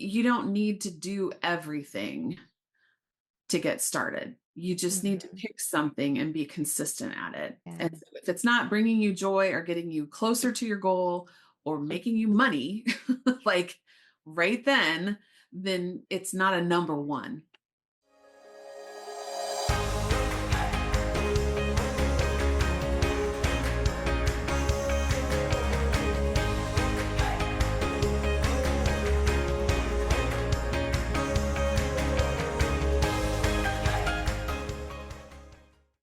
you don't need to do everything to get started. You just need to Mhm. pick something and be consistent at it. And Yeah. so if it's not bringing you joy or getting you closer to your goal or making you money, like right then it's not a number one.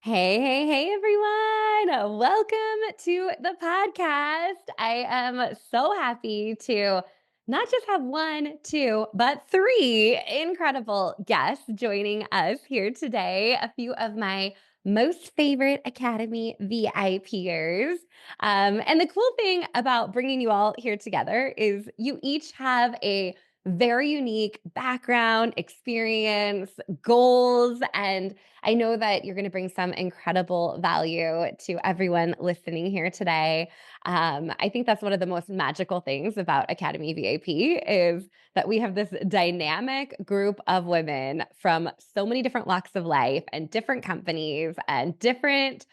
Hey, hey, hey, everyone. Welcome to the podcast. I am so happy to not just have one, two, but three incredible guests joining us here today. A few of my most favorite Academy VIPers. And the cool thing about bringing you all here together is you each have a very unique background, experience, goals, and I know that you're going to bring some incredible value to everyone listening here today. I think that's one of the most magical things about Academy VAP is that we have this dynamic group of women from so many different walks of life and different companies and different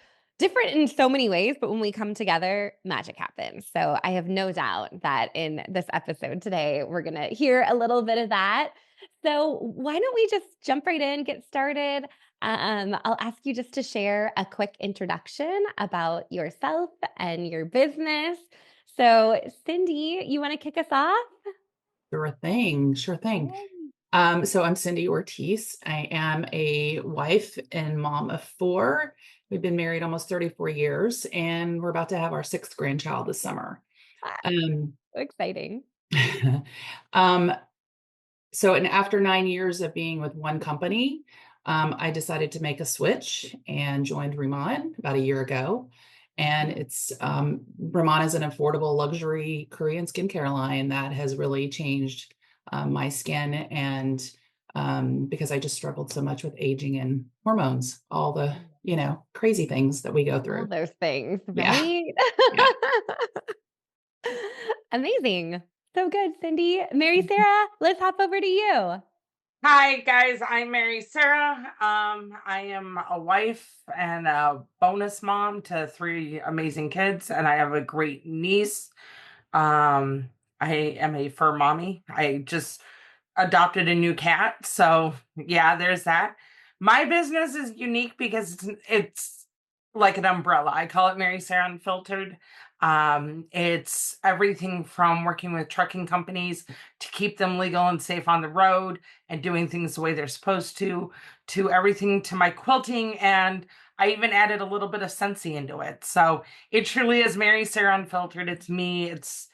in so many ways, but when we come together, magic happens. So I have no doubt that in this episode today, we're going to hear a little bit of that. So why don't we just jump right in, get started? I'll ask you just to share a quick introduction about yourself and your business. So, Cindy, you want to kick us off? Sure thing. Sure thing. Yay. So I'm Cindy Ortiz. I am a wife and mom of four. We've been married almost 34 years, and we're about to have our sixth grandchild this summer. Ah, Um, so exciting. um, and after 9 years of being with one company, I decided to make a switch and joined Rimmon about a year ago. And it's Rimmon is an affordable luxury Korean skincare line that has really changed my skin and because I just struggled so much with aging and hormones, all the crazy things that we go All through. those things, Yeah, right? yeah. Amazing. So good, Cindy. Mary Sarah, let's hop over to you. Hi guys, I'm Mary Sarah. I am a wife and a bonus mom to three amazing kids, and I have a great niece. Um, I am a fur mommy. I just adopted a new cat, so yeah, there's that. My business is unique because it's like an umbrella. I call it Mary Sarah Unfiltered. It's everything from working with trucking companies to keep them legal and safe on the road and doing things the way they're supposed to everything to my quilting. And I even added a little bit of Scentsy into it. So it truly is Mary Sarah Unfiltered. It's me. It's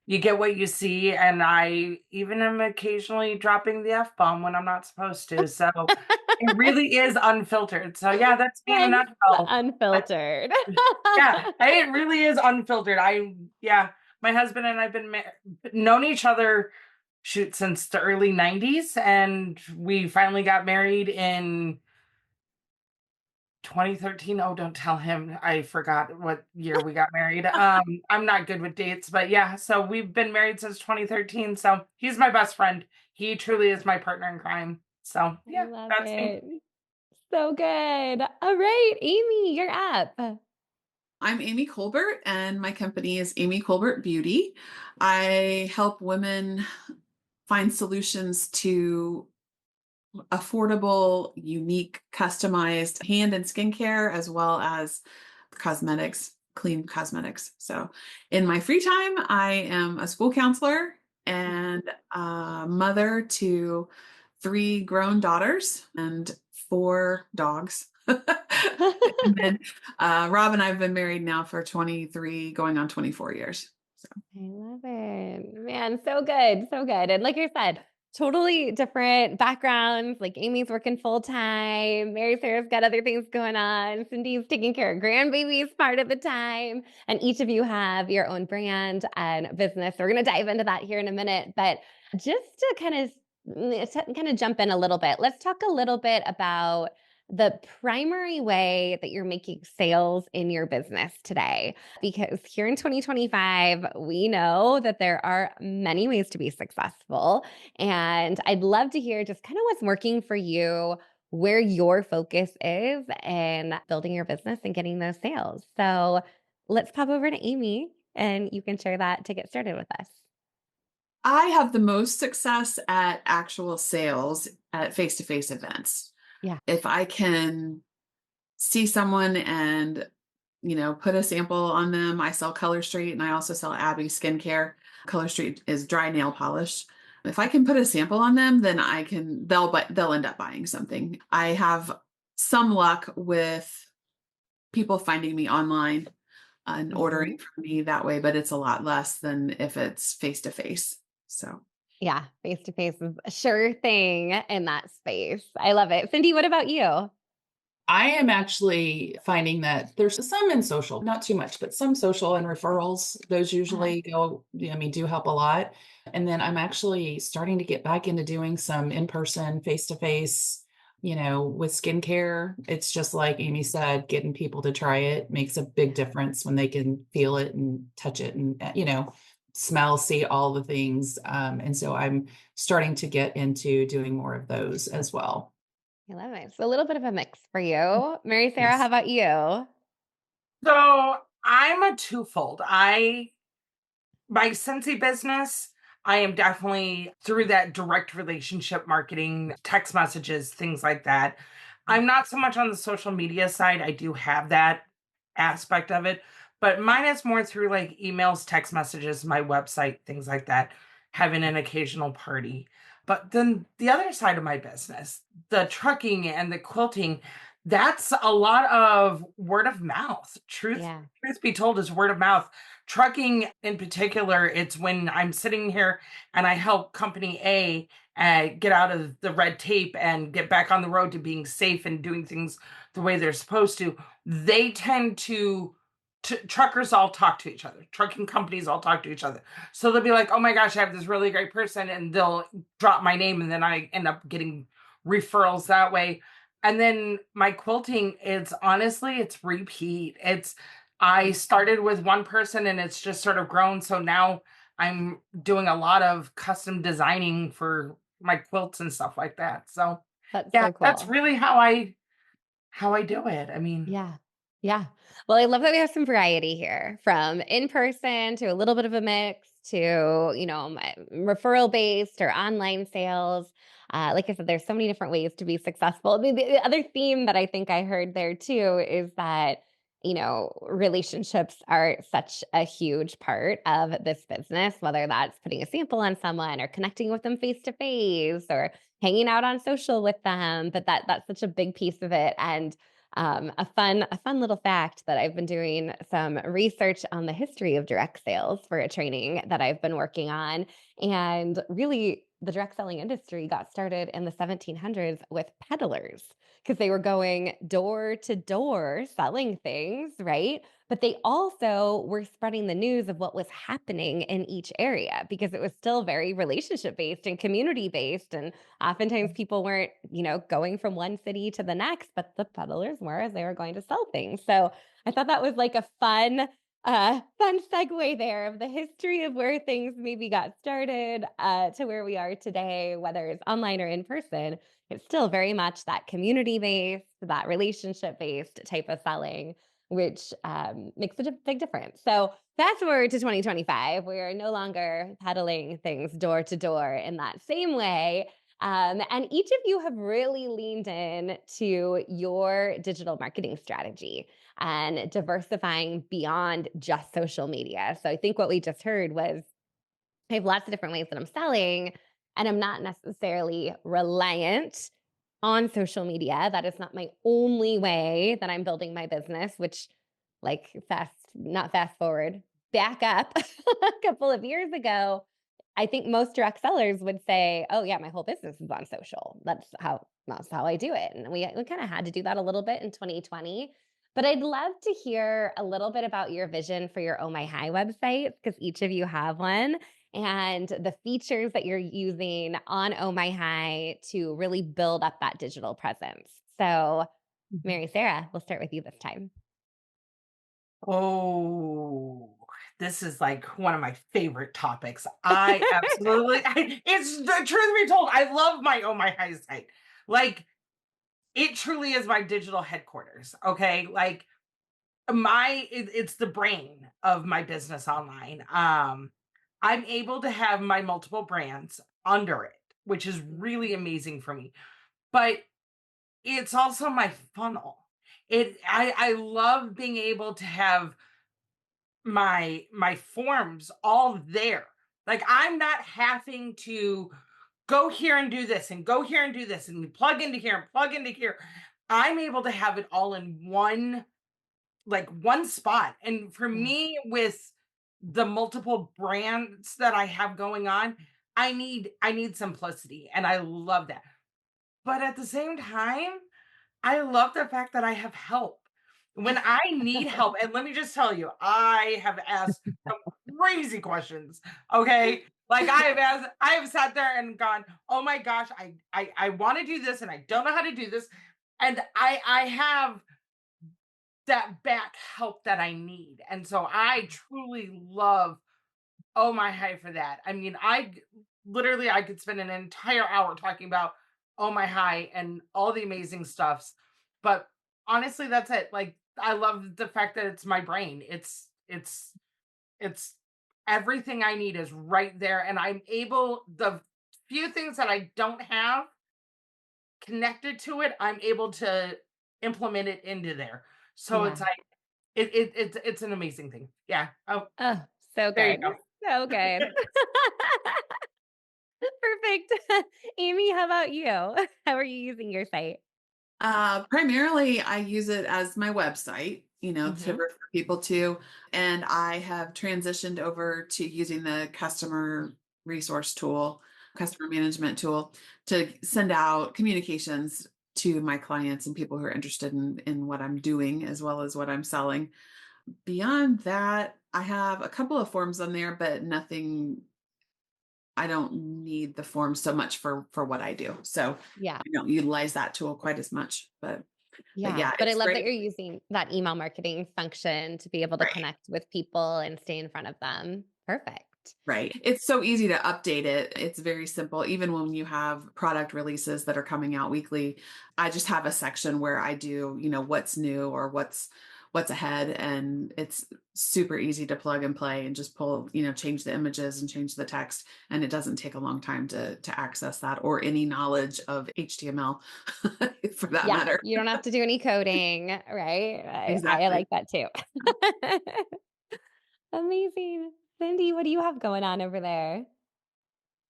you get what you see, and I even am occasionally dropping the F-bomb when I'm not supposed to. So it really is unfiltered. So yeah, that's me in a Hence the nutshell. I, unfiltered. it really is unfiltered. Yeah, my husband and I've been known each other shoot since the early 90s, and we finally got married in 2013. Oh, don't tell him. I forgot what year we got married. I'm not good with dates, but yeah, so we've been married since 2013. So he's my best friend. He truly is my partner in crime. So I yeah, love that's me. it. So good. All right, Amy, you're up. I'm Amy Colbert, and my company is Amy Colbert Beauty. I help women find solutions to affordable, unique, customized hand and skincare, as well as cosmetics, clean cosmetics. So, in my free time, I am a school counselor and a mother to three grown daughters and four dogs. And then Rob and I have been married now for 23, going on 24 years. So, I love it. Man, so good. So good. And like I said, totally different backgrounds. Like Amy's working full time. Mary Sarah's got other things going on. Cindy's taking care of grandbabies part of the time. And each of you have your own brand and business. So we're going to dive into that here in a minute. But just to kind of jump in a little bit, let's talk a little bit about the primary way that you're making sales in your business today. Because here in 2025, we know that there are many ways to be successful. And I'd love to hear just kind of what's working for you, where your focus is in building your business and getting those sales. So let's pop over to Amy and you can share that to get started with us. I have the most success at actual sales at face-to-face events. Yeah. If I can see someone and, put a sample on them. I sell Color Street and I also sell Abby skincare. Color Street is dry nail polish. If I can put a sample on them, then they'll end up buying something. I have some luck with people finding me online and Mhm. ordering from me that way, but it's a lot less than if it's face to face. So Yeah, face to face is a sure thing in that space. I love it. Cindy, what about you? I am actually finding that there's some in social, not too much, but some social and referrals. Those Uh-huh. usually do help a lot. And then I'm actually starting to get back into doing some in person, face to face, with skincare. It's just like Amy said, getting people to try it makes a big difference when they can feel it and touch it and, smell, see all the things. And so I'm starting to get into doing more of those as well. I love it. So a little bit of a mix for you. Mary Sarah, how Yes. about you? So I'm a twofold. My Scentsy business, I am definitely through that direct relationship marketing, text messages, things like that. I'm not so much on the social media side. I do have that aspect of it, but mine is more through like emails, text messages, my website, things like that, having an occasional party. But then the other side of my business, the trucking and the quilting, that's a lot of word of mouth. Yeah. Truth be told, is word of mouth. Trucking in particular, it's when I'm sitting here and I help company A get out of the red tape and get back on the road to being safe and doing things the way they're supposed to. They tend to truckers all talk to each other. Trucking companies all talk to each other. So they'll be like, "Oh my gosh, I have this really great person," and they'll drop my name, and then I end up getting referrals that way. And then my quilting, it's repeat. I started with one person and it's just sort of grown. So now I'm doing a lot of custom designing for my quilts and stuff like that. So That's yeah, so that's cool. really how I do it. I mean, Yeah. Yeah. Well, I love that we have some variety here from in person to a little bit of a mix to, referral based or online sales. Like I said, there's so many different ways to be successful. The other theme that I think I heard there too is that, relationships are such a huge part of this business, whether that's putting a sample on someone or connecting with them face to face or hanging out on social with them. But that's such a big piece of it. And a fun little fact that I've been doing some research on the history of direct sales for a training that I've been working on. And really, the direct selling industry got started in the 1700s with peddlers because they were going door to door selling things, right? But they also were spreading the news of what was happening in each area because it was still very relationship based and community based. And oftentimes people weren't, going from one city to the next, but the peddlers were as they were going to sell things. So I thought that was like a fun segue there of the history of where things maybe got started to where we are today, whether it's online or in person. It's still very much that community based, that relationship based type of selling, which makes a big difference. So fast forward to 2025, we are no longer peddling things door to door in that same way. And each of you have really leaned in to your digital marketing strategy and diversifying beyond just social media. So I think what we just heard was I have lots of different ways that I'm selling, and I'm not necessarily reliant on social media. That is not my only way that I'm building my business, which, like, not fast forward, back up a couple of years ago. I think most direct sellers would say, "Oh yeah, my whole business is on social. That's how I do it." And we kind of had to do that a little bit in 2020. But I'd love to hear a little bit about your vision for your Oh My High website because each of you have one and the features that you're using on Oh My High to really build up that digital presence. So, Mary Sarah, we'll start with you this time. Oh, this is like one of my favorite topics. I absolutely, it's the truth be told, I love my Oh My High site. Like, it truly is my digital headquarters. Okay. Like, it's the brain of my business online. I'm able to have my multiple brands under it, which is really amazing for me. But it's also my funnel. I love being able to have my forms all there. Like, I'm not having to go here and do this and go here and do this and plug into here and plug into here. I'm able to have it all in one spot. And for Yeah. me, with the multiple brands that I have going on, I need simplicity, and I love that. But at the same time, I love the fact that I have help. When I need help, and let me just tell you, I have asked some crazy questions. Okay. Like, I have sat there and gone, oh my gosh, I want to do this and I don't know how to do this. And I have that back help that I need. And so I truly love Oh My High for that. I mean, literally I could spend an entire hour talking about Oh My High and all the amazing stuffs. But honestly, that's it. Like, I love the fact that it's my brain. It's everything I need is right there. And I'm able, the few things that I don't have connected to it, I'm able to implement it into there. So it's Yeah. like it's an amazing thing. Yeah. Oh, Oh, so there you good. go. So good. Perfect. Amy, how about you? How are you using your site? Primarily, I use it as my website, to Hmm. refer people to. And I have transitioned over to using the customer resource tool, customer management tool to send out communications to my clients and people who are interested in what I'm doing as well as what I'm selling. Beyond that, I have a couple of forms on there, but nothing. I don't need the form so much for what I do. So Yeah. I don't utilize that tool quite as much. But Yeah. yeah, But I it's love that great. you're using that email marketing function to be able to Right. connect with people and stay in front of them. Perfect. Right. It's so easy to update it. It's very simple. Even when you have product releases that are coming out weekly, I just have a section where I do, what's new or what's ahead, and it's super easy to plug and play and just pull, change the images and change the text, and it doesn't take a long time to access that or any knowledge of HTML for that Yeah. matter. You don't have to do any coding, right? I Exactly. like that too. Amazing. Cindy, what do you have going on over there?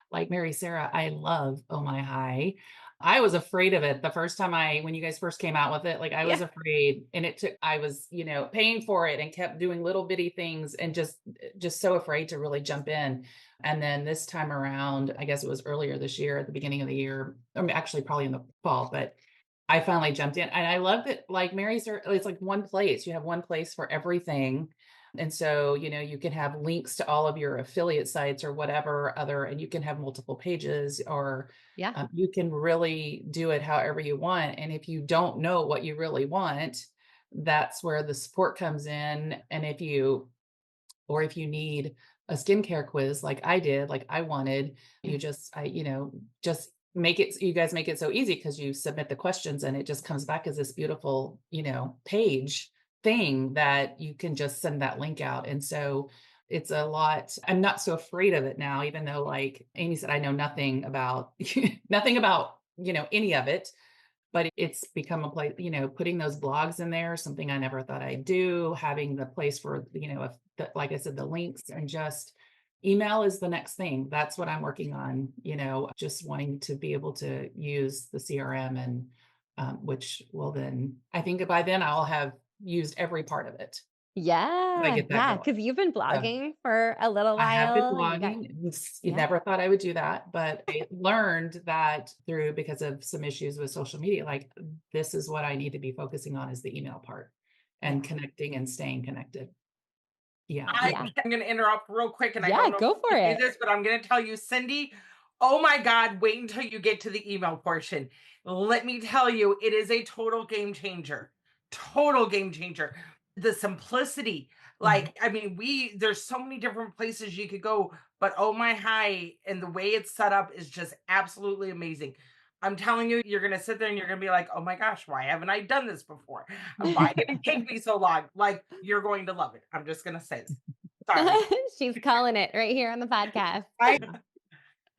Like Mary Sarah, I love Oh My High. I was afraid of it the first time when you guys first came out with it, like I Yeah. was afraid and I was, paying for it and kept doing little bitty things and just so afraid to really jump in. And then this time around, I guess it was earlier this year at the beginning of the year, actually probably in the fall, but I finally jumped in and I love it. Like Mary Sarah, it's like one place. You have one place for everything. And so, you can have links to all of your affiliate sites or whatever other, and you can have multiple pages or Yeah. you can really do it however you want. And if you don't know what you really want, that's where the support comes in. And if you need a skincare quiz like I did, like I wanted, just you guys make it so easy because you submit the questions and it just comes back as this beautiful, page thing that you can just send that link out. And so it's a lot. I'm not so afraid of it now, even though like Amy said, I know nothing about nothing about, any of it, but it's become a place, putting those blogs in there, something I never thought I'd do, having the place for, like I said, the links and just email is the next thing. That's what I'm working on, just wanting to be able to use the CRM and which will then, I think by then I'll have used every part of it. If I Yeah. get that Yeah. going. Because you've been So blogging for a little I have been while and you got, blogging. You yeah. never thought I would do that, but I learned that because of some issues with social media, like this is what I need to be focusing on is the email part and Yeah. connecting and staying connected. Yeah. Yeah. I'm going to interrupt real quick, and I Yeah. don't know if Go you for can do it. this, but I'm going to tell you, Cindy, Oh my God, wait until you get to the email portion. Let me tell you, it is a total game changer. Total game changer. The simplicity. Like, I mean, there's so many different places you could go, but oh my hi, and the way it's set up is just absolutely amazing. I'm telling you, you're gonna sit there and you're gonna be like, oh my gosh, why haven't I done this before? Why did it take me so long? Like, you're going to love it. I'm just gonna say this. Sorry. She's calling it right here on the podcast.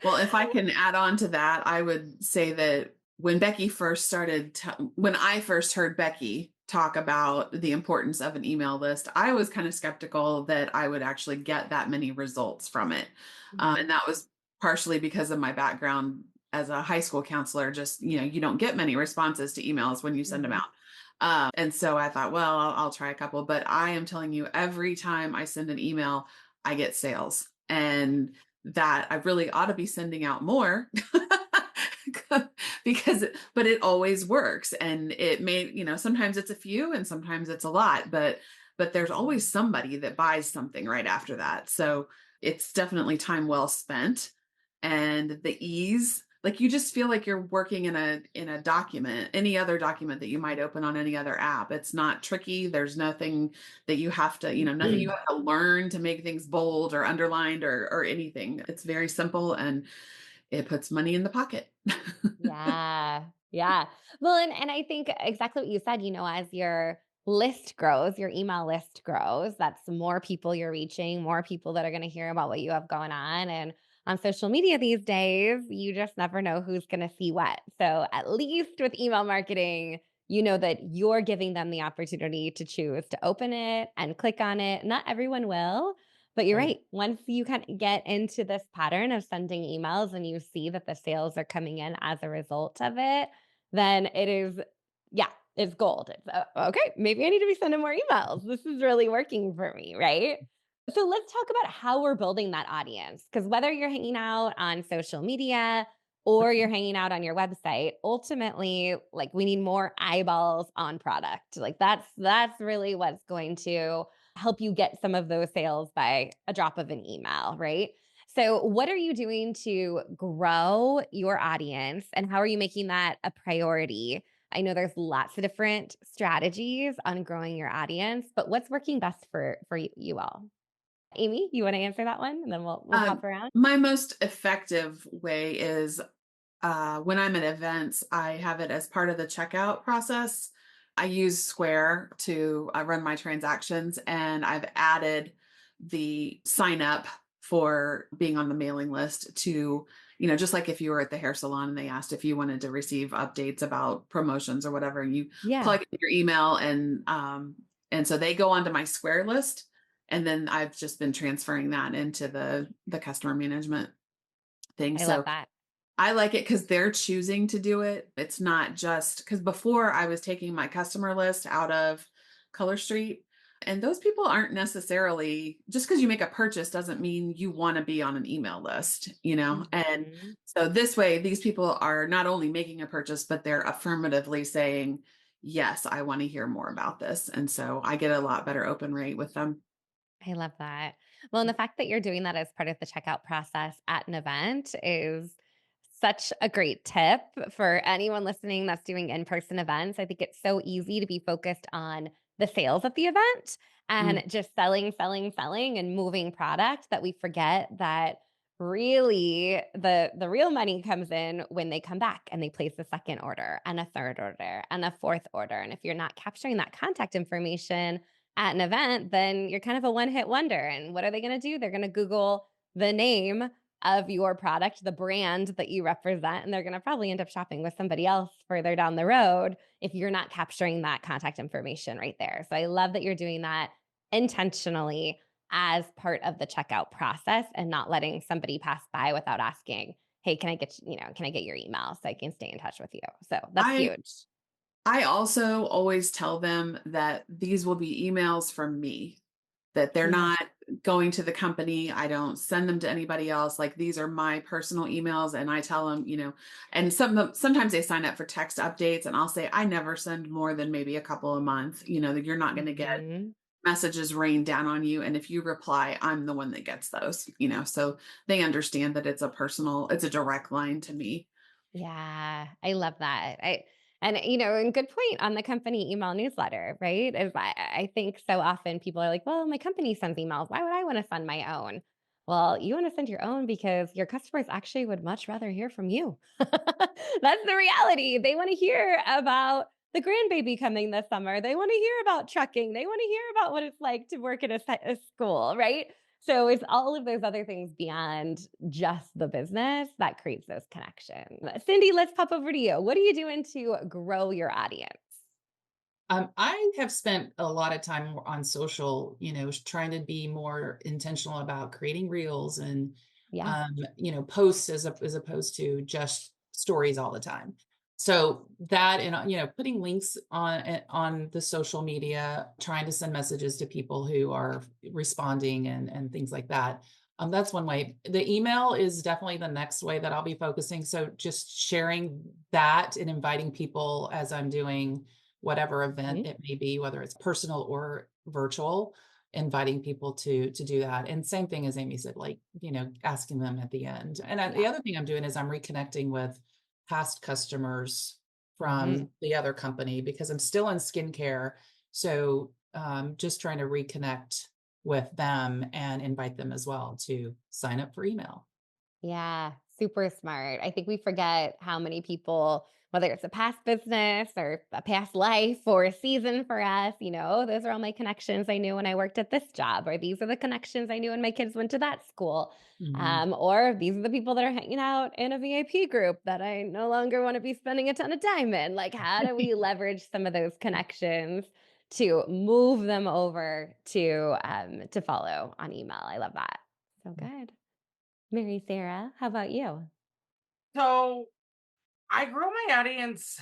Well, if I can add on to that, I would say that when when I first heard Becky talk about the importance of an email list, I was kind of skeptical that I would actually get that many results from it. And that was partially because of my background as a high school counselor. Just, you don't get many responses to emails when you send them out. And so I thought, well, I'll try a couple, but I am telling you, every time I send an email, I get sales. And that I really ought to be sending out more but it always works. And it may, sometimes it's a few and sometimes it's a lot, but there's always somebody that buys something right after that. So it's definitely time well spent. And the ease, like, you just feel like you're working in a document, any other document that you might open on any other app. It's not tricky. There's nothing that you have to, nothing you have to learn to make things bold or underlined or anything. It's very simple and it puts money in the pocket. Yeah. Yeah. Well, and I think exactly what you said, as your list grows, your email list grows, that's more people you're reaching, more people that are going to hear about what you have going on. And on social media these days, you just never know who's going to see what. So at least with email marketing, you know that you're giving them the opportunity to choose to open it and click on it. Not everyone will, but you're right. Once you kind of get into this pattern of sending emails and you see that the sales are coming in as a result of it, then it is, yeah, it's gold. It's okay. Maybe I need to be sending more emails. This is really working for me, right? So let's talk about how we're building that audience. Because whether you're hanging out on social media or you're hanging out on your website, ultimately, like, we need more eyeballs on product. Like, that's really what's going to help you get some of those sales by a drop of an email, right? So, what are you doing to grow your audience and how are you making that a priority? I know there's lots of different strategies on growing your audience, but what's working best for you all? Amy, you want to answer that one and then we'll hop around? My most effective way is when I'm at events, I have it as part of the checkout process. I use Square to run my transactions, and I've added the sign up for being on the mailing list to, just like if you were at the hair salon and they asked if you wanted to receive updates about promotions or whatever, you Yeah, plug in your email and so they go onto my Square list. And then I've just been transferring that into the customer management thing. I love So that. I like it because they're choosing to do it. It's not just because before I was taking my customer list out of Color Street, and those people aren't necessarily, just because you make a purchase doesn't mean you want to be on an email list, And Mhm. so this way, these people are not only making a purchase, but they're affirmatively saying, yes, I want to hear more about this. And so I get a lot better open rate with them. I love that. Well, and the fact that you're doing that as part of the checkout process at an event is such a great tip for anyone listening that's doing in person events. I think it's so easy to be focused on the sales at the event Mm. and just selling, selling, selling and moving product that we forget that really the real money comes in when they come back and they place a second order and a third order and a fourth order. And if you're not capturing that contact information at an event, then you're kind of a one-hit wonder. And what are they going to do? They're going to Google the name of your product, the brand that you represent, and they're going to probably end up shopping with somebody else further down the road if you're not capturing that contact information right there. So I love that you're doing that intentionally as part of the checkout process and not letting somebody pass by without asking, "Hey, can I get your email so I can stay in touch with you?" So that's I huge. I also always tell them that these will be emails from me, that they're Yeah. not going to the company. I don't send them to anybody else. Like, these are my personal emails. And I tell them, and sometimes they sign up for text updates, and I'll say, I never send more than maybe a couple a month, that you're not going to get Mhm. messages rain down on you. And if you reply, I'm the one that gets those, so they understand that it's a direct line to me. Yeah, I love that. And good point on the company email newsletter, right? Is I think so often people are like, well, my company sends emails. Why would I want to send my own? Well, you want to send your own because your customers actually would much rather hear from you. That's the reality. They want to hear about the grandbaby coming this summer. They want to hear about trucking. They want to hear about what it's like to work at a school, right? So it's all of those other things beyond just the business that creates those connections. Cindy, let's pop over to you. What are you doing to grow your audience? I have spent a lot of time on social, trying to be more intentional about creating reels and, Yeah. posts as opposed to just stories all the time. So that, and, putting links on the social media, trying to send messages to people who are responding and things like that. That's one way. The email is definitely the next way that I'll be focusing. So just sharing that and inviting people as I'm doing whatever event Mhm. it may be, whether it's personal or virtual, inviting people to do that. And same thing as Amy said, like, asking them at the end. And the Yeah. other thing I'm doing is I'm reconnecting with past customers Mhm. from the other company because I'm still in skincare. So just trying to reconnect with them and invite them as well to sign up for email. Yeah, super smart. I think we forget how many people, whether it's a past business or a past life or a season for us, those are all my connections I knew when I worked at this job, or these are the connections I knew when my kids went to that school. Mhm. Or these are the people that are hanging out in a VIP group that I no longer want to be spending a ton of time in. Like, how do we leverage some of those connections to move them over to follow on email? I love that. So good. Mary Sarah, how about you? So I grow my audience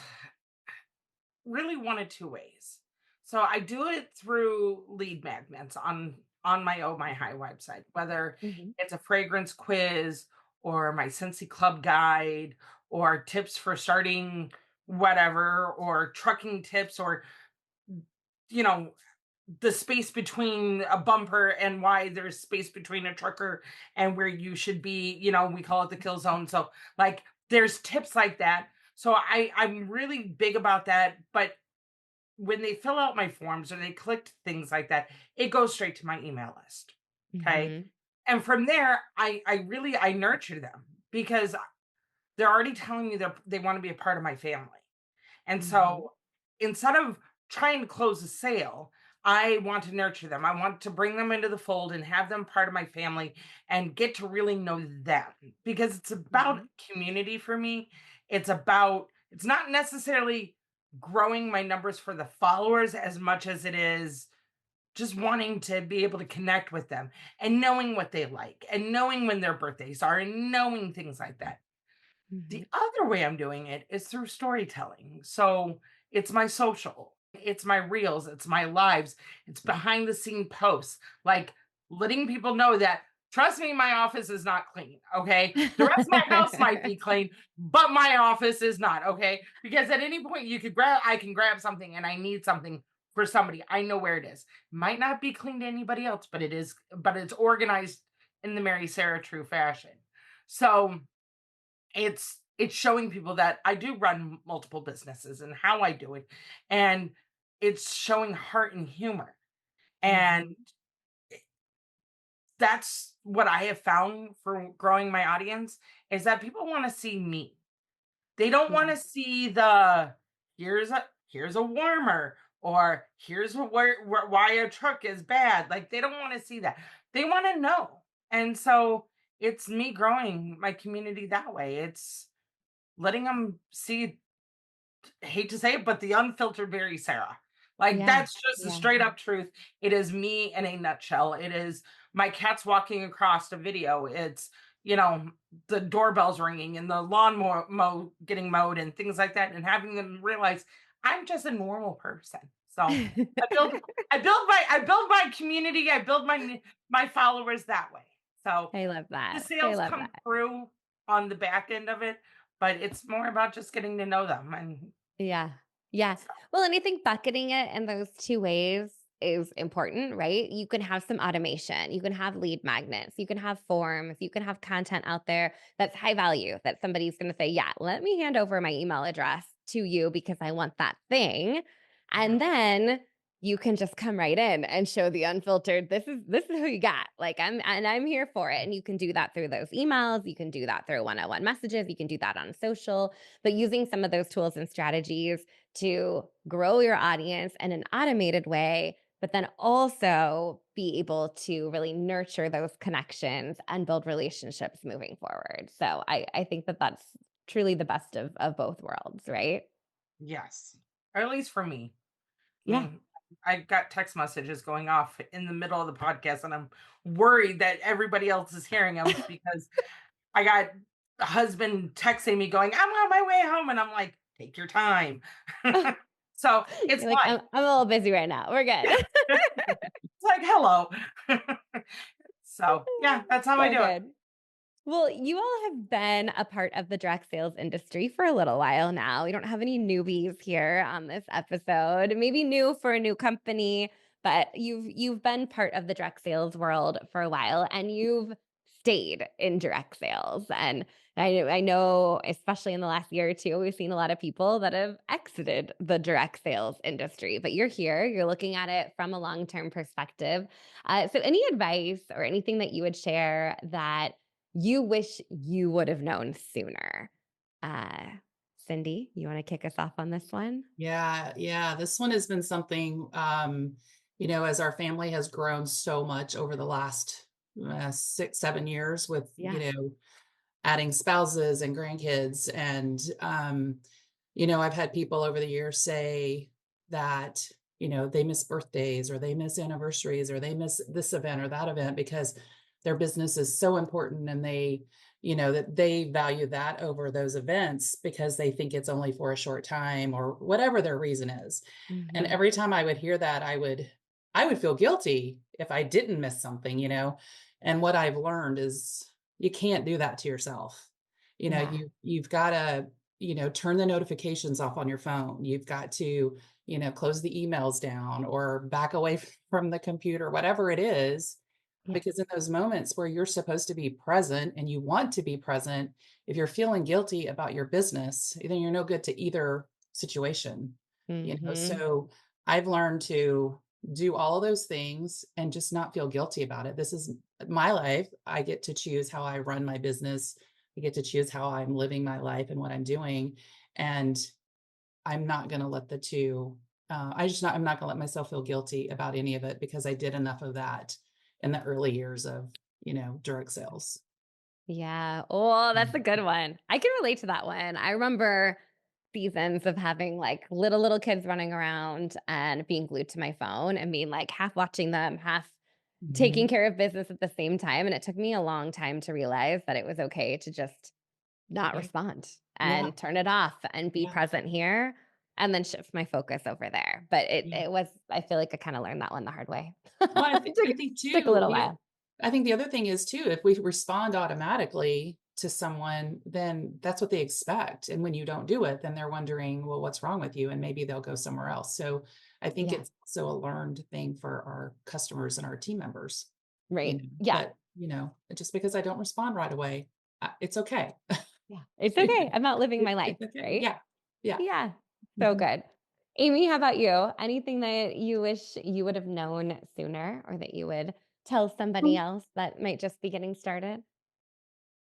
really one of two ways. So I do it through lead magnets on my Oh My High website, whether Mhm. it's a fragrance quiz or my Scentsy Club guide or tips for starting whatever or trucking tips or you know the space between a bumper and why there's space between a trucker and where you should be, we call it the kill zone. So like there's tips like that. So I'm really big about that, but when they fill out my forms or they click things like that, it goes straight to my email list. Okay. Mhm. And from there, I nurture them because they're already telling me they want to be a part of my family. And Mhm. so instead of trying to close a sale, I want to nurture them. I want to bring them into the fold and have them part of my family and get to really know them because it's about Mhm. community for me. It's not necessarily growing my numbers for the followers as much as it is just wanting to be able to connect with them and knowing what they like and knowing when their birthdays are and knowing things like that. Mhm. The other way I'm doing it is through storytelling. So it's my social, it's my reels, it's my lives, it's behind the scene posts, like letting people know that trust me, my office is not clean. Okay. The rest of my house might be clean, but my office is not. Okay. Because at any point I can grab something and I need something for somebody. I know where it is. Might not be clean to anybody else, but it's organized in the Mary Sarah true fashion. So it's showing people that I do run multiple businesses and how I do it. And it's showing heart and humor. And Mhm. that's what I have found for growing my audience is that people want to see me. They don't want Yeah. to see the here's a warmer or why a truck is bad. Like they don't want to see that. They want to know. And so it's me growing my community that way. It's letting them see, hate to say it, but the unfiltered Mary Sarah. Like Yeah. that's just the Yeah. straight up truth. It is me in a nutshell. It is my cats walking across the video. It's you know the doorbells ringing and the lawn getting mowed and things like that, and having them realize I'm just a normal person. So I build I build my community. I build my followers that way. So I love the that. I sales love come that. through on the back end of it, but it's more about just getting to know them and Yeah. Yeah. so Well, and I think bucketing it in those two ways is important, right? You can have some automation, you can have lead magnets, you can have forms, you can have content out there that's high value that somebody's going to say, yeah, let me hand over my email address to you because I want that thing. And then you can just come right in and show the unfiltered, this is who you got. Like I'm here for it. And you can do that through those emails, you can do that through one-on-one messages, you can do that on social, but using some of those tools and strategies to grow your audience in an automated way, but then also be able to really nurture those connections and build relationships moving forward. So I think that that's truly the best of both worlds, right? Yes. Or at least for me. I Yeah. mean, I got text messages going off in the middle of the podcast, and I'm worried that everybody else is hearing them because I got a husband texting me going, I'm on my way home. And I'm like, take your time. So it's You're like, I'm a little busy right now. We're good. it's like, hello. So yeah, that's how I So do it. good. Well, you all have been a part of the direct sales industry for a little while now. We don't have any newbies here on this episode. Maybe new for a new company, but you've been part of the direct sales world for a while, and you've stayed in direct sales. And I know, especially in the last year or two, we've seen a lot of people that have exited the direct sales industry. But you're here, you're looking at it from a long-term perspective. So, any advice or anything that you would share that you wish you would have known sooner? Uh, Cindy, you want to kick us off on this one? Yeah. This one has been something, as our family has grown so much over the last 6, 7 years with, Yeah. adding spouses and grandkids. And, I've had people over the years say that, they miss birthdays or they miss anniversaries or they miss this event or that event because their business is so important and that they value that over those events because they think it's only for a short time or whatever their reason is. And Mhm. every time I would hear that, I would feel guilty if I didn't miss something. And what I've learned is you can't do that to yourself. Yeah. You've got to, turn the notifications off on your phone. You've got to, close the emails down or back away from the computer, whatever it is, Yeah. because in those moments where you're supposed to be present and you want to be present, if you're feeling guilty about your business, then you're no good to either situation. Mhm. So I've learned to do all of those things and just not feel guilty about it. This is my life. I get to choose how I run my business. I get to choose how I'm living my life and what I'm doing. And I'm not going to let the two, I'm not going to let myself feel guilty about any of it because I did enough of that in the early years of, direct sales. Yeah. Oh, that's a good one. I can relate to that one. I remember seasons of having like little kids running around and being glued to my phone and being like half watching them, half taking Mhm. care of business at the same time. And it took me a long time to realize that it was okay to just not Yeah. respond Yeah. and turn it off and be Yeah. present here and then shift my focus over there. But it Yeah. it was, I feel like I kind of learned that one the hard way. Well, It I took, think took a too, little while. I think the other thing is too, if we respond automatically to someone, then that's what they expect. And when you don't do it, then they're wondering, well, what's wrong with you? And maybe they'll go somewhere else. So I think Yeah. it's also a learned thing for our customers and our team members, Right. Yeah. that, just because I don't respond right away, it's okay. Yeah. It's okay. I'm not living my life. It's okay. Right. Yeah. Yeah. Yeah. So Mhm. good. Amy, how about you? Anything that you wish you would have known sooner or that you would tell somebody else that might just be getting started?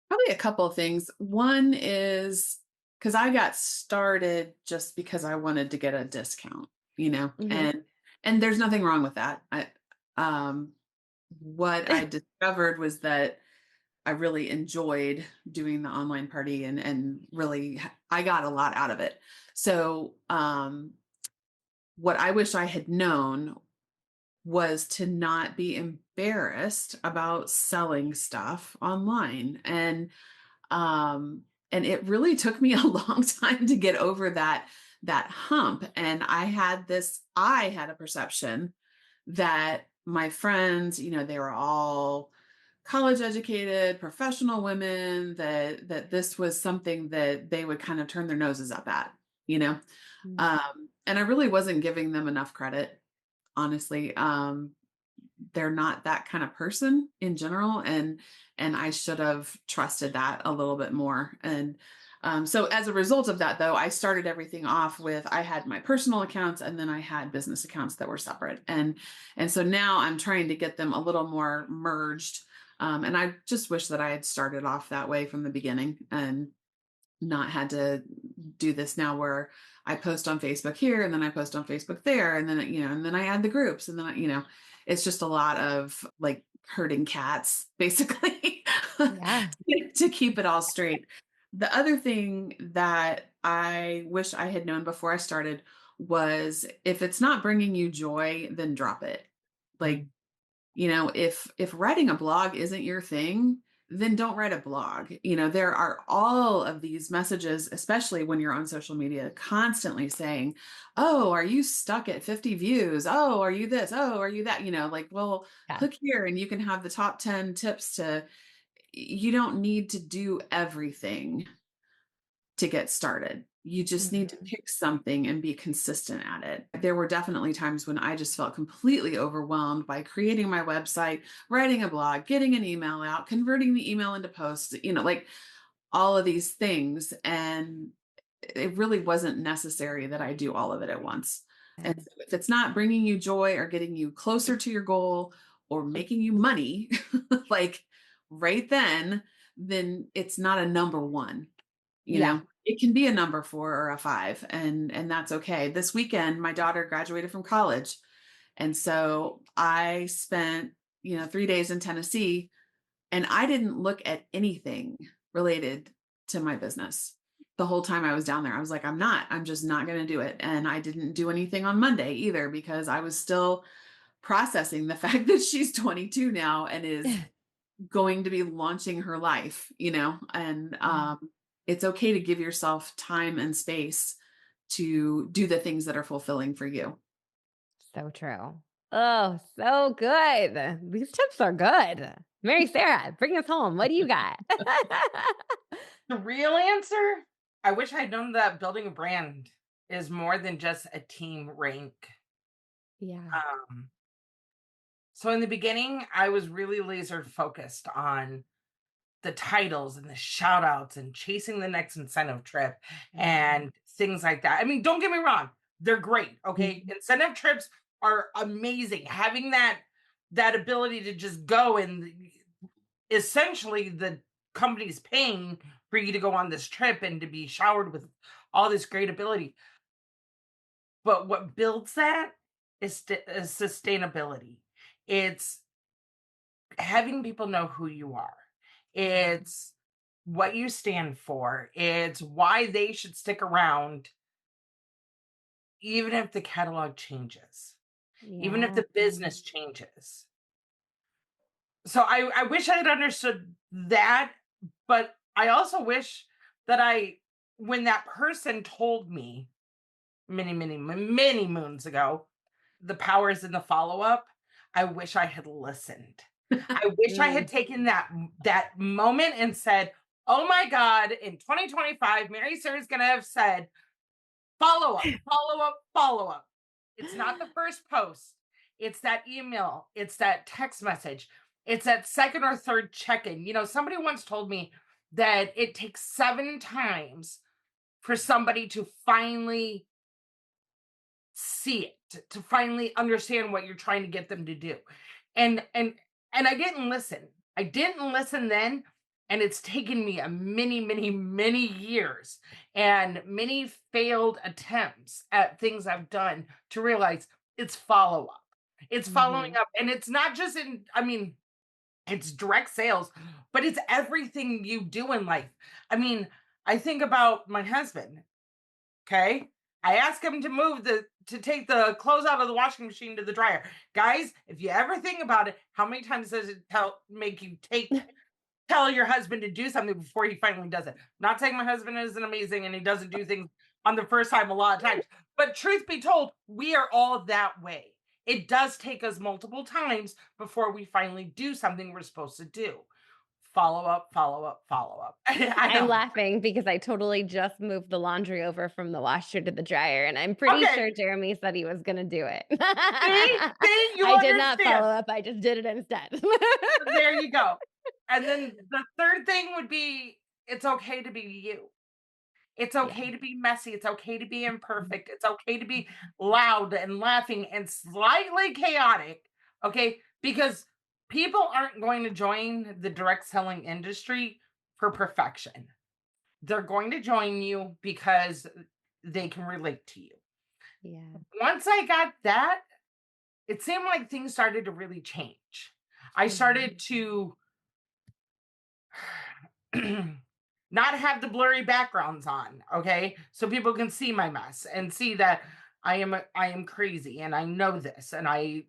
Probably a couple of things. One is because I got started just because I wanted to get a discount, Hmm. and there's nothing wrong with that. Um, what I discovered was that I really enjoyed doing the online party and really I got a lot out of it. So, what I wish I had known was to not be embarrassed about selling stuff online. And it really took me a long time to get over that hump. And I had a perception that my friends, they were all college educated professional women, that this was something that they would kind of turn their noses up at you know Mm. and I really wasn't giving them enough credit, honestly. They're not that kind of person in general, and I should have trusted that a little bit more. And so as a result of that, though, I started everything off with, I had my personal accounts and then I had business accounts that were separate. And so now I'm trying to get them a little more merged. And I just wish that I had started off that way from the beginning and not had to do this now where I post on Facebook here and then I post on Facebook there. And then, and then I add the groups and then, it's just a lot of like herding cats, basically, Yeah. to keep it all straight. The other thing that I wish I had known before I started was, if it's not bringing you joy, then drop it. Like, if writing a blog isn't your thing, then don't write a blog. There are all of these messages, especially when you're on social media, constantly saying, oh, are you stuck at 50 views? Oh, are you this? Oh, are you that? Well, Yeah. click here and you can have the top 10 tips you don't need to do everything to get started. You just need to Mhm. pick something and be consistent at it. There were definitely times when I just felt completely overwhelmed by creating my website, writing a blog, getting an email out, converting the email into posts, like all of these things. And it really wasn't necessary that I do all of it at once. And Yeah. so if it's not bringing you joy or getting you closer to your goal or making you money, like right then it's not a number one. Yeah. It can be a number 4 or a 5, and that's okay. This weekend my daughter graduated from college, and so I spent 3 days in Tennessee, and I didn't look at anything related to my business the whole time I was down there. I was like, I'm just not going to do it. And I didn't do anything on Monday either, because I was still processing the fact that she's 22 now and is going to be launching her life, and it's okay to give yourself time and space to do the things that are fulfilling for you. So true. Oh, so good. These tips are good. Mary Sarah, bring us home. What do you got? The real answer, I wish I'd known that building a brand is more than just a team rank. Yeah. Um, so in the beginning, I was really laser focused on the titles and the shout outs and chasing the next incentive trip and things like that. I mean, don't get me wrong, they're great. Okay. Incentive trips are amazing. Having that ability to just go, and essentially the company's paying for you to go on this trip and to be showered with all this great ability. But what builds that is sustainability. It's having people know who you are. It's what you stand for. It's why they should stick around, even if the catalog changes, even if Yeah. the business changes. So I wish I had understood that, but I also wish that when that person told me many, many, many moons ago, the power is in the follow up, I wish I had listened. I wish I had Mm. taken that moment and said, "Oh my God, in 2025, Mary Sir is gonna have said, follow up, follow up, follow up." It's not the first post, it's that email, it's that text message, it's that second or third check-in. Somebody once told me that it takes 7 times for somebody to finally see it, to finally understand what you're trying to get them to do. And I didn't listen. I didn't listen then, and it's taken me a many, many, many years and many failed attempts at things I've done to realize it's follow up. It's following Mhm. up, and it's not just it's direct sales, but it's everything you do in life. I mean, I think about my husband. Okay. I ask him to take the clothes out of the washing machine to the dryer. Guys, if you ever think about it, how many times does it make you tell your husband to do something before he finally does it? Not saying my husband isn't amazing and he doesn't do things on the first time a lot of times, but truth be told, we are all that way. It does take us multiple times before we finally do something we're supposed to do. follow up, follow up, follow up. I I'm know. laughing because I totally just moved the laundry over from the washer to the dryer, and I'm pretty Okay. sure Jeremy said he was gonna do it. See, you I did not understand. follow up. I just did it instead. There you go. And then the third thing would be, it's okay to be you. It's Yeah. okay to be messy. It's okay to be imperfect. It's okay to be loud and laughing and slightly chaotic. Okay. Because people aren't going to join the direct selling industry for perfection. They're going to join you because they can relate to you. Yeah. Once I got that, it seemed like things started to really change. I started to not have the blurry backgrounds on, okay? So people can see my mess and see that I am crazy and I know this and I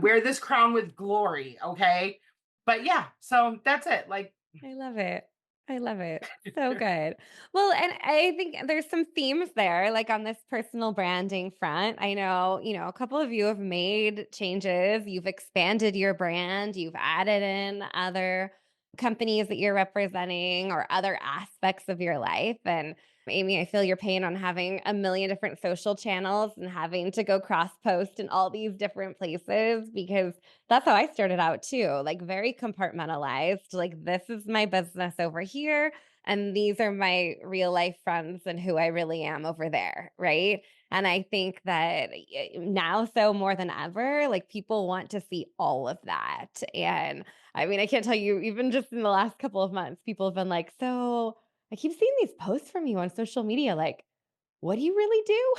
wear this crown with glory, okay? But yeah, so that's it. Like, I love it. I love it. So good. Well, and I think there's some themes there, like on this personal branding front. I know, a couple of you have made changes. You've expanded your brand, you've added in other companies that you're representing or other aspects of your life. And Amy, I feel your pain on having a million different social channels and having to go cross post in all these different places because that's how I started out too, like very compartmentalized. Like, this is my business over here, and these are my real life friends and who I really am over there. Right. And I think that now, so more than ever, like people want to see all of that. And I mean, I can't tell you, even just in the last couple of months, people have been like, so I keep seeing these posts from you on social media. Like, what do you really do?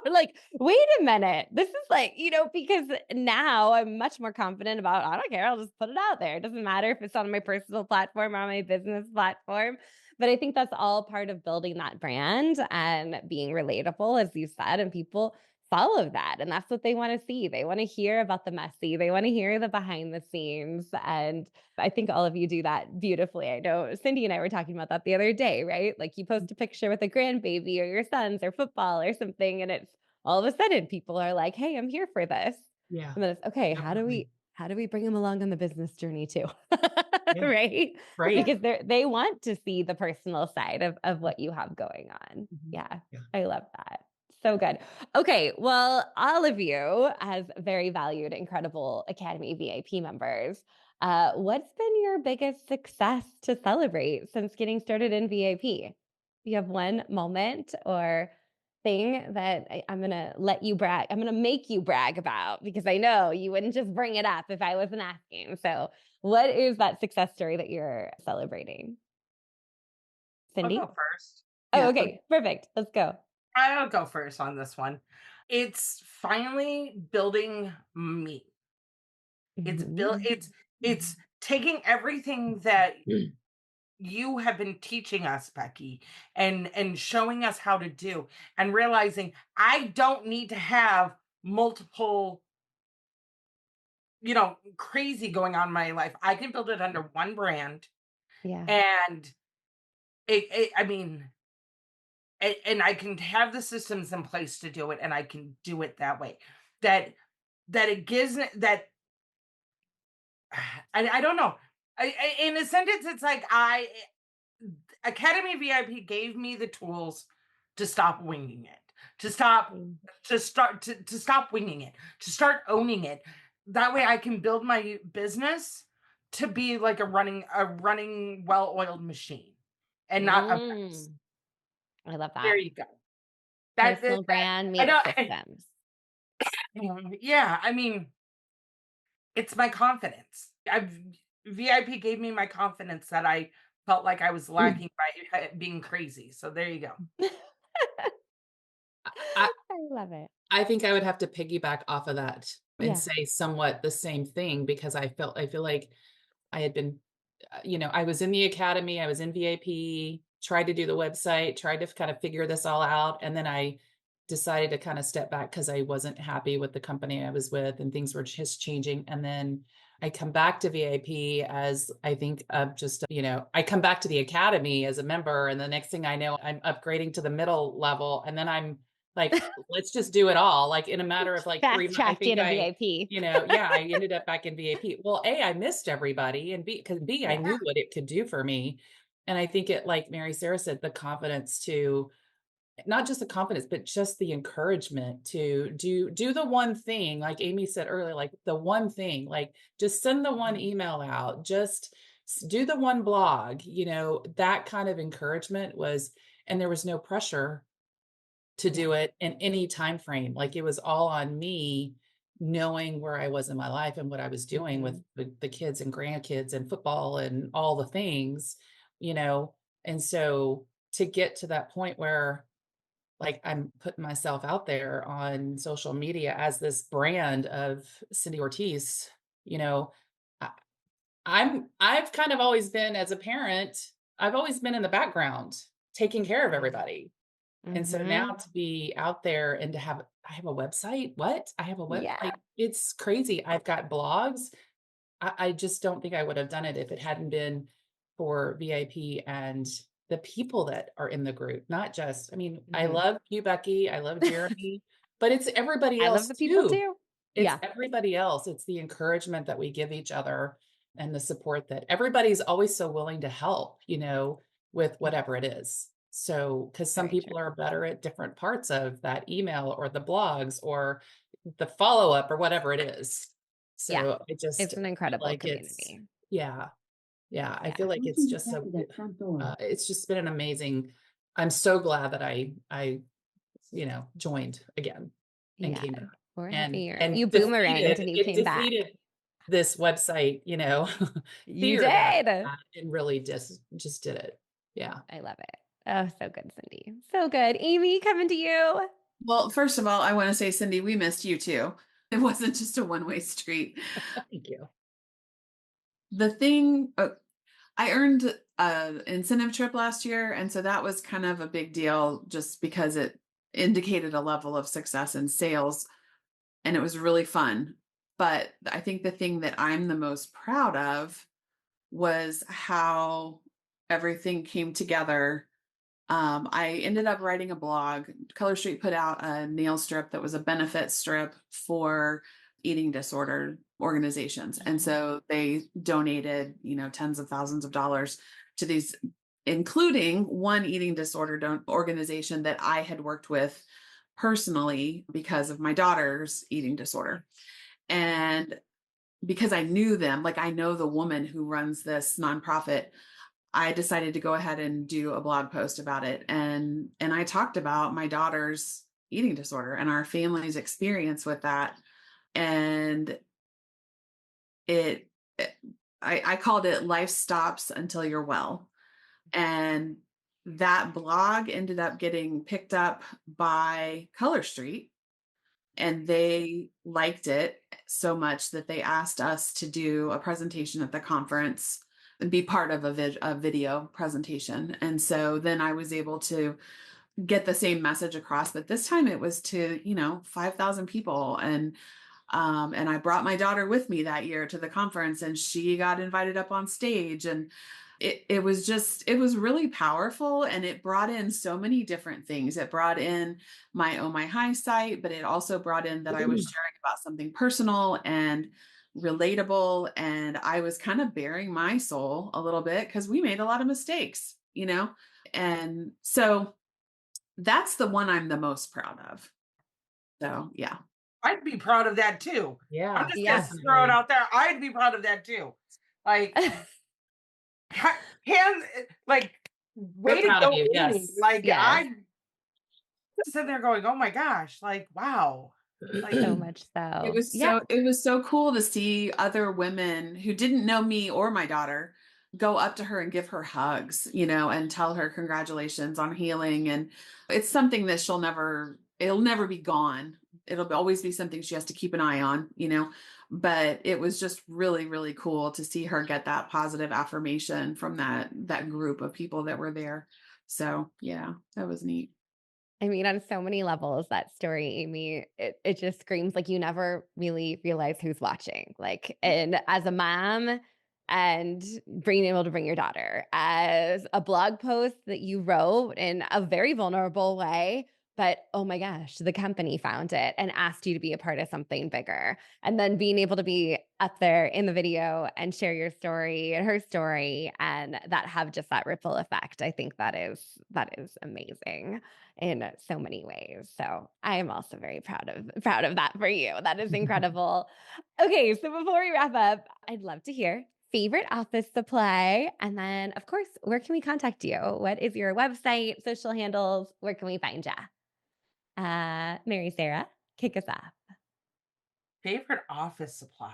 Like, wait a minute. This is like, because now I'm much more confident about, I don't care. I'll just put it out there. It doesn't matter if it's on my personal platform or on my business platform. But I think that's all part of building that brand and being relatable, as you said, and people follow that. And that's what they want to see. They want to hear about the messy, they want to hear the behind the scenes. And I think all of you do that beautifully. I know Cindy and I were talking about that the other day, right? Like you post a picture with a grandbaby or your sons or football or something, and it's all of a sudden people are like, "Hey, I'm here for this." Yeah. And then it's okay, Definitely. how do we bring them along on the business journey too? Yeah. Right? Right. Because they want to see the personal side of what you have going on. Mhm. Yeah. Yeah. I love that. So good. Okay, well, all of you as very valued, incredible Academy VIP members, what's been your biggest success to celebrate since getting started in VIP? Do you have one moment or thing that I'm going to let you brag? I'm going to make you brag about because I know you wouldn't just bring it up if I wasn't asking. So, what is that success story that you're celebrating? I'll Cindy? go first. Oh, Yeah. okay. Perfect. Let's go. I'll go first on this one. It's finally building me. It's built Mhm. it's taking everything that you have been teaching us, Becky, and showing us how to do and realizing I don't need to have multiple, crazy going on in my life. I can build it under one brand Yeah. and I mean, and I can have the systems in place to do it and I can do it that way. That it gives that I don't know. In a sentence, it's like Academy VIP gave me the tools to stop winging it, to stop, Mm. to stop winging it, to start owning it. That way, I can build my business to be like a running well-oiled machine, and not a mess. Mm. I love There that. you go. That Personal brand I meets don't. systems. Yeah, I mean, it's my confidence. VIP gave me my confidence that I felt like I was lacking by being crazy. So there you go. I, I love it. I think I would have to piggyback off of that and Yeah. say somewhat the same thing because I feel like I had been, I was in the academy, I was in VIP, tried to do the website, tried to kind of figure this all out. And then I decided to kind of step back because I wasn't happy with the company I was with and things were just changing. And then I come back to VIP as I think just, I come back to the academy as a member. And the next thing I know, I'm upgrading to the middle level. And then I'm Like, let's just do it all. Like in a matter of like 3 Fast months, I tracked you think to VIP. yeah, I ended up back in VIP. Well, A, I missed everybody, and B, I Yeah. knew what it could do for me. And I think it, like Mary Sarah said, the confidence to not just the confidence, but just the encouragement to do the one thing, like Amy said earlier, like the one thing, like just send the one email out, just do the one blog, that kind of encouragement was, and there was no pressure to Yeah. do it in any time frame. Like it was all on me knowing where I was in my life and what I was doing with the kids and grandkids and football and all the things, you know. And so to get to that point where like I'm putting myself out there on social media as this brand of Cindy Ortiz, you know, I, I've kind of always been as a parent, I've always been in the background taking care of everybody. And so now Mm-hmm. to be out there and to have I have a website. What? I have a web Yeah. like it's crazy. I've got blogs. I just don't think I would have done it if it hadn't been for VIP and the people that are in the group. Not just, I mean, I Mhm. love you, Becky. I love Jeremy, but it's everybody I love else the people too. too. It's Yeah. everybody else. It's the encouragement that we give each other and the support that everybody's always so willing to help, with whatever it is. So, because some Very true. people are better at different parts of that email or the blogs or the follow up or whatever it is. Yeah. So I just It's an feel incredible like it's, community. yeah, yeah. I feel Yeah. like it's just it's just been an amazing. I'm so glad that I joined again and Yeah. came back We're happy and you and boomeranged and you it came back. defeated this website, You fear that did. and really just did it. Yeah. I love it. Oh, so good, Cindy. So good. Amy, coming to you. Well, first of all, I want to say, Cindy, we missed you too. It wasn't just a one-way street. Thank you. The thing, I earned an incentive trip last year, and so that was kind of a big deal just because it indicated a level of success in sales, and it was really fun. But I think the thing that I'm the most proud of was how everything came together. I ended up writing a blog. Color Street put out a nail strip that was a benefit strip for eating disorder organizations. And so they donated, tens of thousands of dollars to these, including one eating disorder organization that I had worked with personally because of my daughter's eating disorder. And because I knew them, like I know the woman who runs this nonprofit, I decided to go ahead and do a blog post about it. And I talked about my daughter's eating disorder and our family's experience with that. And it, I called it Life Stops Until You're Well. And that blog ended up getting picked up by Color Street, and they liked it so much that they asked us to do a presentation at the conference and be part of a video presentation. And so then I was able to get the same message across, but this time it was to 5,000 people. And I brought my daughter with me that year to the conference, and she got invited up on stage. And it was really powerful, and it brought in so many different things. It brought in my Oh My High site, but it also brought in that I was sharing about something personal and relatable, and I was kind of bearing my soul a little bit because we made a lot of mistakes, and so that's the one I'm the most proud of. So yeah. I'd be proud of that too. I'm Yeah. just Yeah. gonna throw it out there. I'd be proud of that too. Like, hands, like, We're way to proud of go, you. Amy. Yes. Like, Yes. I sitting there going, "Oh my gosh!" Like, wow. Like, So much It so. was Yeah. so it was so cool to see other women who didn't know me or my daughter go up to her and give her hugs, and tell her congratulations on healing. And it's something that it'll never be gone. Always be something she has to keep an eye on. But it was just really, really cool to see her get that positive affirmation from that group of people that were there. So yeah, that was neat. I mean, on so many levels, that story, Amy, it just screams like you never really realize who's watching. Like, and as a mom and being able to bring your daughter, as a blog post that you wrote in a very vulnerable way, but oh my gosh, the company found it and asked you to be a part of something bigger. And then being able to be up there in the video and share your story and her story and that have just that ripple effect. I think that is amazing in so many ways. So I am also very proud of that for you. That is incredible. Okay, so before we wrap up, I'd love to hear favorite office supply. And then, of course, where can we contact you? What is your website, social handles? Where can we find you? Mary Sarah, kick us off. Favorite office supply?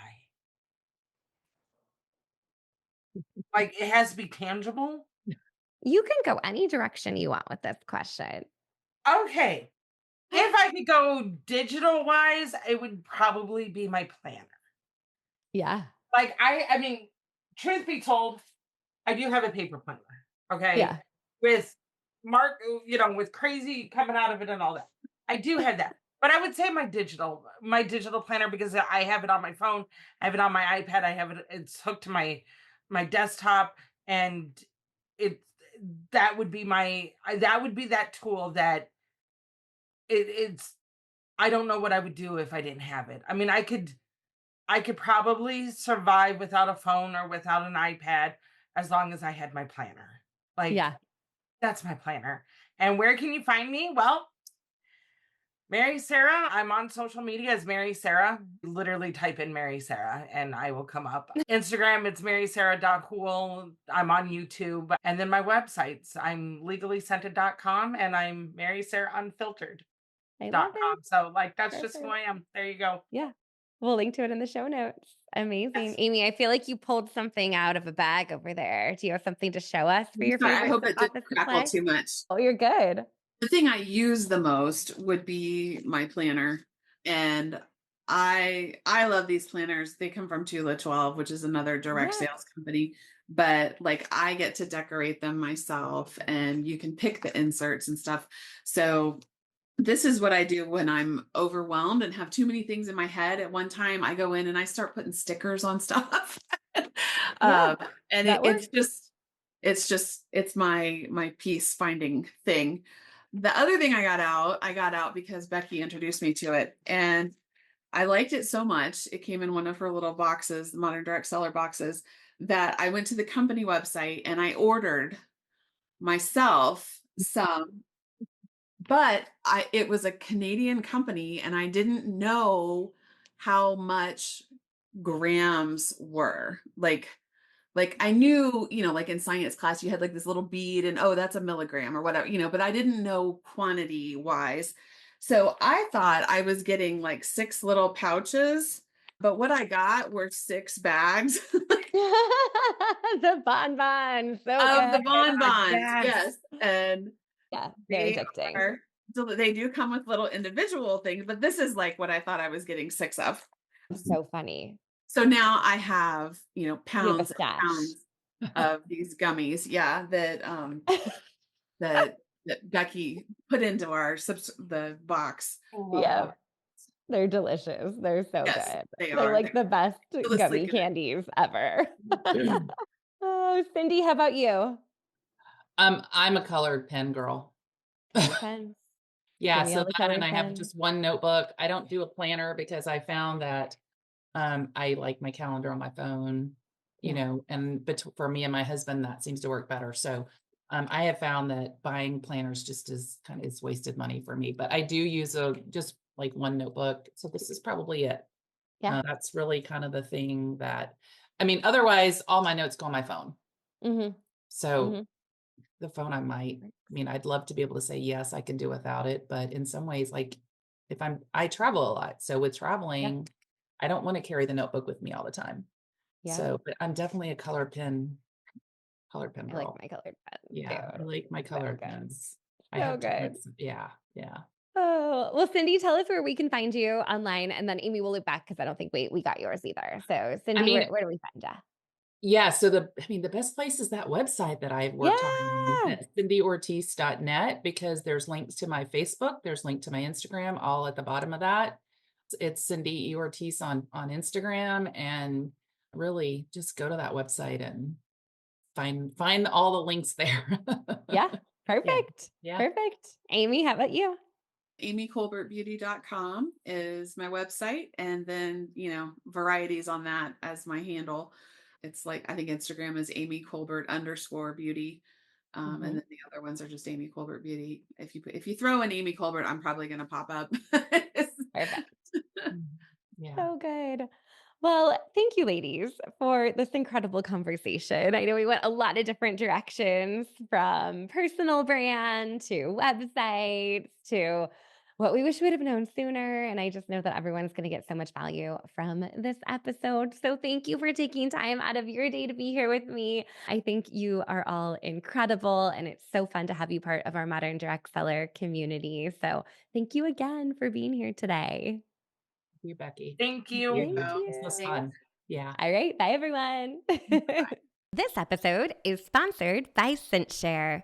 Like it has to be tangible? You can go any direction you want with this question. Okay. If I could go digital wise, it would probably be my planner. Yeah. Like I mean, truth be told, I do have a paper planner. Okay. Yeah. With Mark, with crazy coming out of it and all that. I do have that. But I would say my digital planner because I have it on my phone, I have it on my iPad, it's hooked to my desktop, and it that would be that tool that it's I don't know what I would do if I didn't have it. I mean, I could probably survive without a phone or without an iPad as long as I had my planner. Like, Yeah. that's my planner. And where can you find me? Well, Mary Sarah, I'm on social media as Mary Sarah. Literally type in Mary Sarah and I will come up. Instagram, it's marysarah.hoole. I'm on YouTube. And then my websites, I'm legallyscented.com and I'm Mary Sarah Unfiltered. I love .com. it. So like that's just who Perfect. I am. There you go. Yeah. We'll link to it in the show notes. Amazing. Yes. Amy, I feel like you pulled something out of a bag over there. Do you have something to show us for I'm your sorry, I favorite hope it didn't office crackle supply? too much. Oh, you're good. The thing I use the most would be my planner. And I love these planners. They come from Tula 12, which is another direct Yeah. sales company. But like I get to decorate them myself and you can pick the inserts and stuff. So this is what I do when I'm overwhelmed and have too many things in my head at one time. I go in and I start putting stickers on stuff. Yeah. And That works. it's my peace finding thing. The other thing I got out because Becky introduced me to it and I liked it so much. It came in one of her little boxes, the modern direct seller boxes, that I went to the company website and I ordered myself some, but it was a Canadian company and I didn't know how much grams were. Like I knew, like in science class, you had like this little bead and oh, that's a milligram or whatever, but I didn't know quantity wise. So I thought I was getting like 6 little pouches, but what I got were 6 bags The bonbons. So of the good. bonbons. Yes. Yes. And Yeah. They're they addicting. are, so they do come with little individual things, but this is like what I thought I was getting 6 of. So funny. So now I have, You have a pounds and stash. pounds of these gummies. Yeah, that Becky put into the box. I love Yeah. that. They're delicious. They're so Yes, good. they They're are. like the best Ridiculously gummy good. candies ever. Oh, Cindy, how about you? I'm a colored pen girl. Colored pens. Yeah, Give me so all the that and colored I have pens. just one notebook. I don't do a planner because I found that I like my calendar on my phone, Yeah. and for me and my husband, that seems to work better. So I have found that buying planners just is wasted money for me. But I do use just like one notebook. So this is probably it. Yeah. That's really kind of the thing that, I mean, otherwise all my notes go on my phone. Mm-hmm. So Mm-hmm. the phone, I'd love to be able to say, yes, I can do without it. But in some ways, like I travel a lot. So with Yeah. traveling, I don't want to carry the notebook with me all the time. Yeah. So, but I'm definitely a colored pen I like girl. my colored pens Yeah, I too. like my So colored good. pens. I So have good. tons. Yeah, yeah. Oh, well, Cindy, tell us where we can find you online. And then Amy will loop back because I don't think we got yours either. So I Cindy, mean, where do we find you? yeah. So the best place is that website that I've worked on, Yeah. that's cindyortiz.net, because there's links to my Facebook, there's link to my Instagram, all at the bottom of that. It's Cindy E. Ortiz on Instagram, and really just go to that website and find all the links there. Yeah. Yeah. Perfect. Yeah. Perfect. Amy, how about you? amycolbertbeauty.com is my website. And then, varieties on that as my handle. It's like, I think Instagram is amy_colbert_beauty. And Mhm. then the other ones are just Amy Colbert Beauty. If you throw in Amy Colbert, I'm probably going to pop up. Perfect. Mhm. Yeah. So good. Well, thank you, ladies, for this incredible conversation. I know we went a lot of different directions from personal brand to websites to what we wish we would have known sooner. And I just know that everyone's going to get so much value from this episode. So thank you for taking time out of your day to be here with me. I think you are all incredible. And it's so fun to have you part of our Modern Direct Seller community. So thank you again for being here today. Thank you, Becky. Thank Thank you. Thank Oh, This was you. fun. Yeah. All right. Bye, everyone. This episode is sponsored by CinchShare.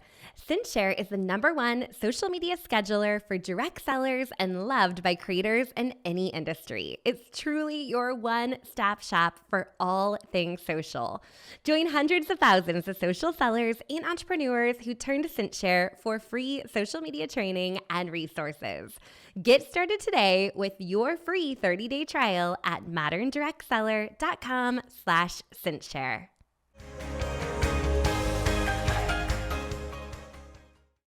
CinchShare is the #1 social media scheduler for direct sellers and loved by creators in any industry. It's truly your one-stop shop for all things social. Join hundreds of thousands of social sellers and entrepreneurs who turn to CinchShare for free social media training and resources. Get started today with your free 30-day trial at moderndirectseller.com/CinchShare.